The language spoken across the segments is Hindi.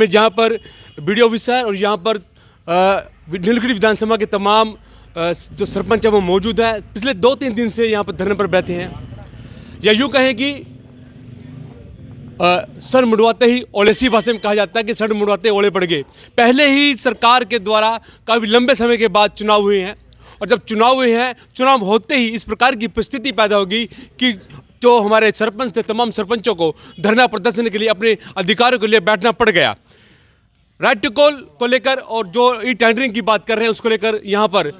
में जहाँ पर बीडीओ ऑफिसर है और यहाँ पर नीलगिरी विधानसभा के तमाम जो सरपंच है वो मौजूद है। पिछले 2-3 दिन से यहाँ पर धरने पर बैठे हैं, या यूँ कहें कि सर मुड़वाते ही ओले, सी भाषा में कहा जाता है कि सर मुड़वाते ओले पड़ गए। पहले ही सरकार के द्वारा काफ़ी लंबे समय के बाद चुनाव हुए हैं, और जब चुनाव हुए हैं, चुनाव होते ही इस प्रकार की परिस्थिति पैदा होगी कि जो हमारे सरपंच थे, तमाम सरपंचों को धरना प्रदर्शन के लिए अपने अधिकारों के लिए बैठना पड़ गया। राइट टू कॉल को लेकर और जो ई टेंडरिंग की बात कर रहे हैं उसको लेकर यहाँ पर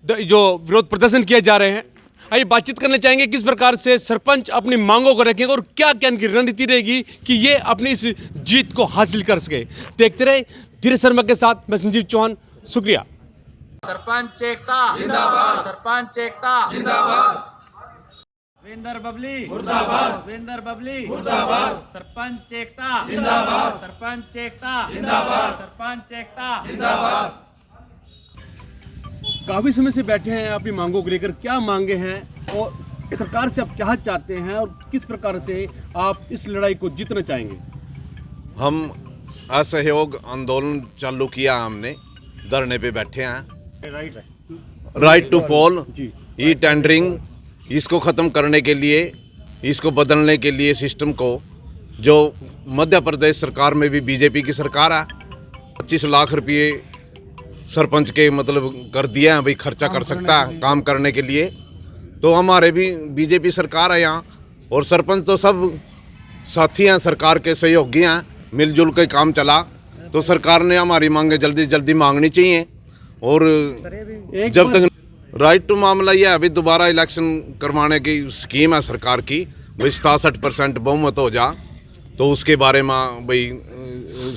जो विरोध प्रदर्शन किए जा रहे हैं। आइए बातचीत करना चाहेंगे किस प्रकार से सरपंच अपनी मांगों को रखेंगे और क्या क्या इनकी रणनीति रहेगी कि ये अपनी इस जीत को हासिल कर सके। देखते रहे धीरज शर्मा के साथ मैं संजीव चौहान, शुक्रिया। सरपंच एकता जिंदाबाद, सरपंच एकता जिंदाबाद, वेंदर बबली मुर्दाबाद, वेंदर बबली मुर्दाबाद, सरपंच एकता जिंदाबाद, सरपंच एकता जिंदाबाद, सरपंच एकता जिंदाबाद। काफ़ी समय से बैठे हैं, अपनी मांगों को लेकर क्या मांगे हैं और सरकार से आप क्या चाहते हैं और किस प्रकार से आप इस लड़ाई को जीतना चाहेंगे। हम असहयोग आंदोलन चालू किया, हमने धरने पे बैठे हैं। Right to poll, e tendering, इसको ख़त्म करने के लिए, इसको बदलने के लिए सिस्टम को, जो मध्य प्रदेश सरकार में भी बीजेपी की सरकार है, 25 लाख रुपये सरपंच के मतलब कर दिया है, भाई खर्चा कर सकता है काम करने के लिए। तो हमारे भी बीजेपी सरकार है यहाँ, और सरपंच तो सब साथी हैं, सरकार के सहयोगी हैं, मिलजुल के काम चला। तो सरकार ने हमारी मांगे जल्दी जल्दी मांगनी चाहिए। और जब तक राइट टू मामला यह है, अभी दोबारा इलेक्शन करवाने की स्कीम है सरकार की, भाई 67% बहुमत हो जा तो उसके बारे में भाई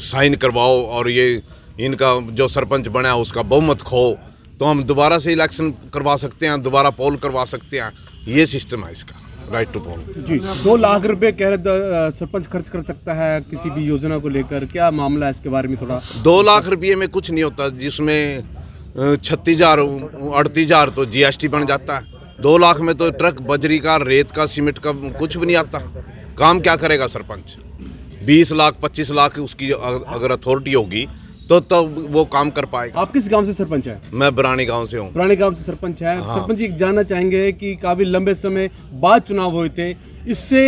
साइन करवाओ, और ये इनका जो सरपंच बना है उसका बहुमत खो तो हम दोबारा से इलेक्शन करवा सकते हैं, दोबारा पोल करवा सकते हैं। ये सिस्टम है इसका, राइट टू पोल। जी 2 लाख रुपए कह रहे सरपंच खर्च कर सकता है किसी भी योजना को लेकर, क्या मामला है इसके बारे में थोड़ा। 2 लाख रुपये में कुछ नहीं होता, जिसमें 36,000 38,000 तो जीएसटी बन जाता है। 2 लाख में तो ट्रक बजरी का, रेत का, सीमेंट का कुछ भी नहीं आता। काम क्या करेगा सरपंच। 20 लाख 25 लाख उसकी अगर अथॉरिटी होगी तो वो काम कर पाएगा। आप किस गांव से सरपंच है। मैं बरानी गांव से हूँ। बरानी गांव से सरपंच है। हाँ। सरपंच जी जानना चाहेंगे कि काफी लंबे समय बाद चुनाव हुए थे, इससे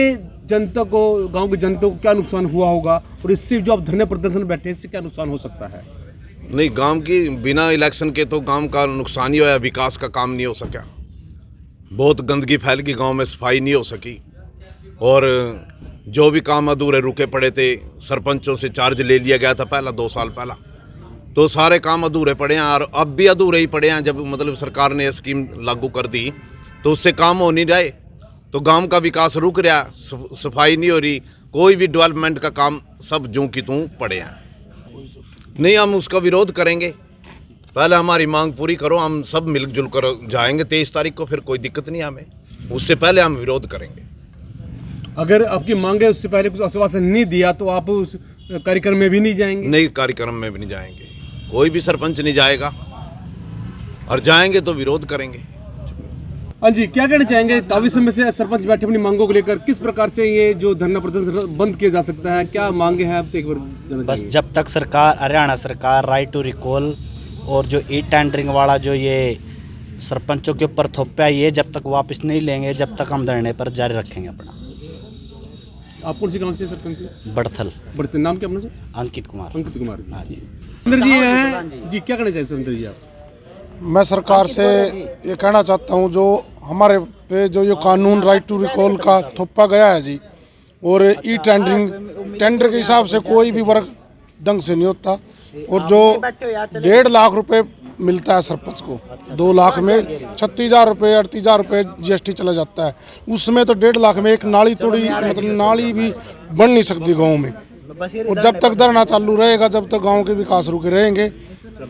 जनता को, गांव की जनता को क्या नुकसान हुआ होगा, और इससे जो आप धरने प्रदर्शन बैठे इससे क्या नुकसान हो सकता है। नहीं, गांव की बिना इलेक्शन के तो गांव का नुकसान ही होया, विकास का काम नहीं हो सका। बहुत गंदगी फैल गई गांव में, सफाई नहीं हो सकी, और जो भी काम अधूरे रुके पड़े थे, सरपंचों से चार्ज ले लिया गया था पहला 2 साल पहला, तो सारे काम अधूरे पड़े हैं, और अब भी अधूरे ही पड़े हैं। जब मतलब सरकार ने स्कीम लागू कर दी तो उससे काम हो नहीं रहे, तो गांव का विकास रुक रहा, सफाई नहीं हो रही, कोई भी डेवलपमेंट का काम सब जूं की तूं पड़े हैं। नहीं, हम उसका विरोध करेंगे। पहले हमारी मांग पूरी करो, हम सब मिलजुल कर जाएंगे 23 तारीख को, फिर कोई दिक्कत नहीं हमें, उससे पहले हम विरोध करेंगे। अगर आपकी मांग है उससे पहले कुछ आश्वासन नहीं दिया तो आप उस कार्यक्रम में भी नहीं जाएंगे। नहीं, कार्यक्रम में भी नहीं जाएंगे, कोई भी सरपंच नहीं जाएगा, और जाएंगे तो विरोध करेंगे। हाँ जी, क्या कहना चाहेंगे। काफी समय से सरपंच बैठे अपनी मांगों को लेकर, किस प्रकार से ये जो धरना प्रदर्शन बंद किया जा सकता है, क्या मांगे हैं आप तो एक बार। बस जब तक सरकार, हरियाणा सरकार राइट टू रिकॉल और जो ई टेंडरिंग वाला जो ये सरपंचों के ऊपर थोपा है, ये जब तक वापस नहीं लेंगे, जब तक हम धरने पर जारी रखेंगे अपना। आप कौन सी गाँव से सरपंच से। बड़थल। बड़थल, नाम क्या अपना सर। अंकित कुमार। अंकित कुमार। हाँ जी। सुरेंद्र जी हैं जी, क्या कहना चाहिए सुरेंद्र जी आप। मैं सरकार से ये कहना चाहता हूँ, जो हमारे पे जो ये कानून राइट टू रिकॉल का थोपा गया है जी, और ई टेंडर के हिसाब से कोई भी वर्क ढंग से नहीं होता, और जो 1.5 लाख रुपए मिलता है सरपंच को, 2 लाख में 36,000 रुपये 38,000 रुपये जीएसटी चला जाता है, उसमें तो 1.5 लाख में एक नाली थोड़ी मतलब नाली भी बन नहीं सकती गाँव में। और जब तक धरना चालू रहेगा, जब तक गाँव के विकास रुके रहेंगे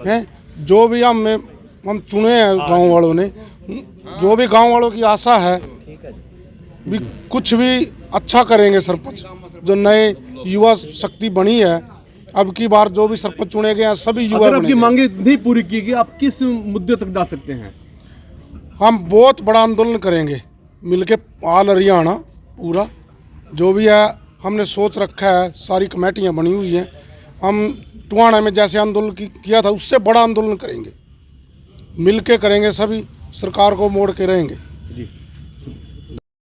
हैं। जो भी हम चुने हैं गाँव वालों ने, जो भी गाँव वालों की आशा है भी कुछ भी अच्छा करेंगे सरपंच। जो नए युवा शक्ति बनी है, अब की बार जो भी सरपंच चुने गए हैं सभी युवा। अगर आपकी मांगे नहीं पूरी की गई, आप किस मुद्दे तक जा सकते हैं। हम बहुत बड़ा आंदोलन करेंगे मिलके, ऑल हरियाणा पूरा जो भी है हमने सोच रखा है, सारी कमेटियां बनी हुई हैं, हम टुहाना में जैसे आंदोलन किया था उससे बड़ा आंदोलन करेंगे, मिलके करेंगे, सभी सरकार को मोड़ के रहेंगे।